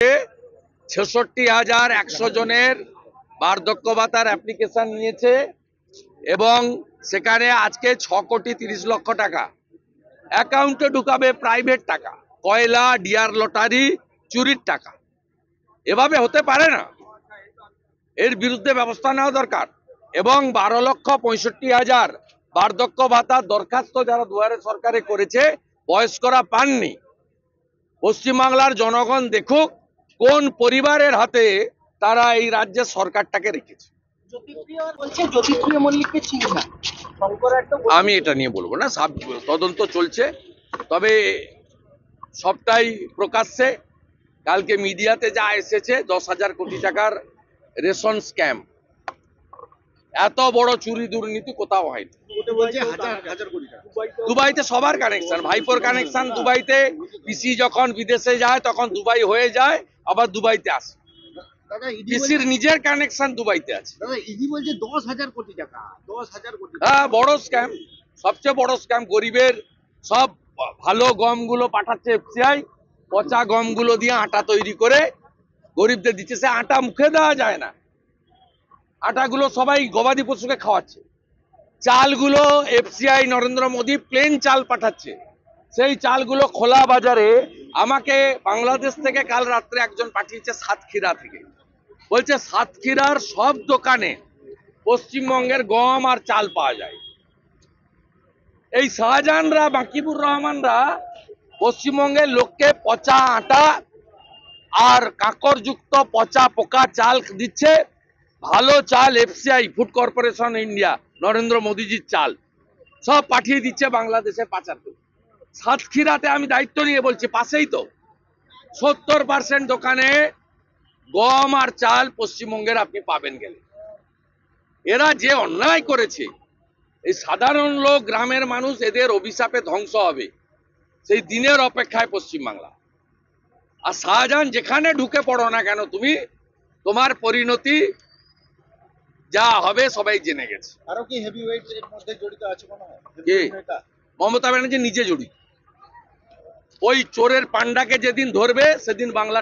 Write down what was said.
66,100 জনের বার্ধক্য ভাতার অ্যাপ্লিকেশন নিয়েছে এবং সেখানে আজকে 6,30,00,000 টাকা অ্যাকাউন্টে ঢুকাবে, প্রাইভেট টাকা, কয়লা, ডিয়ার লটারি, চুরির টাকা। এভাবে হতে পারে না, এর বিরুদ্ধে ব্যবস্থা নেওয়া দরকার। এবং 12,65,000 বার্ধক্য ভাতার দরখাস্ত যারা দুয়ারে সরকারে করেছে, বয়স্করা পাননি। পশ্চিমবাংলার জনগণ দেখুক কোন পরিবারের হাতে তারা এই রাজ্যের সরকারটাকে রেখেছে। আমি এটা নিয়ে বলবো না, তদন্ত চলছে, তবে সবটাই প্রকাশ্যে। কালকে মিডিয়াতে যা এসেছে 10,000 কোটি টাকার রেশন স্ক্যাম, এত বড় চুরি দুর্নীতি কোথাও হয়নি। দুবাইতে সবার কানেকশন, ভাইপোর কানেকশন দুবাইতে, পিসি যখন বিদেশে যায় তখন দুবাই হয়ে যায়, আবার দুবাইতে আসে। পিসির নিজের কানেকশন দুবাইতে আছে। বলছে 10,000 কোটি টাকা, 10,000 কোটি। হ্যাঁ, বড় স্ক্যাম, সবচেয়ে বড় স্ক্যাম। গরিবের সব ভালো গমগুলো পাঠাচ্ছে এফসিআই, পচা গমগুলো দিয়ে আটা তৈরি করে গরিবদের দিচ্ছে। সে আটা মুখে দেওয়া যায় না, আটাগুলো সবাই গবাদি পশুকে খাওয়াচ্ছে। চালগুলো এফসিআই নরেন্দ্র মোদী প্লেন চাল পাঠাচ্ছে, সেই চালগুলো খোলা বাজারে। আমাকে বাংলাদেশ থেকে কাল রাত্রে একজন পাঠিয়েছে সাতক্ষীরা থেকে, বলছে সাতক্ষীরার সব দোকানে পশ্চিমবঙ্গের গম আর চাল পাওয়া যায়। এই শাহজাহানরা, বাকিবুর রহমানরা পশ্চিমবঙ্গের লোককে পচা আটা আর কাঁকরযুক্ত পচা পোকা চাল দিচ্ছে। ভালো চাল FCI, food corporation India, Narendra মোদীজির চাল সব পাঠিয়ে দিচ্ছে বাংলাদেশে পাচার করে। সাতক্ষীরাতে আমি দায়িত্ব নিয়ে বলছি, পাশেই তো, 70% দোকানে গম আর চাল পশ্চিমবঙ্গের আপনি পাবেন গেলে। এরা যে অন্যায় করেছে, এই সাধারণ লোক, গ্রামের মানুষ, এদের অভিশাপে ধ্বংস হবে, সেই দিনের অপেক্ষায় পশ্চিমবাংলা। আর শাহজাহান যেখানে ঢুকে পড়ো না কেন তুমি, তোমার পরিণতি যা হবে সবাই জেনে গেছে। আরো কি হেভিওয়েট এর মধ্যে জড়িত আছে মনে হয়? মমতা ব্যানার্জি নিজে জড়িত। ওই চোরের পান্ডাকে যেদিন ধরবে সেদিন বাংলা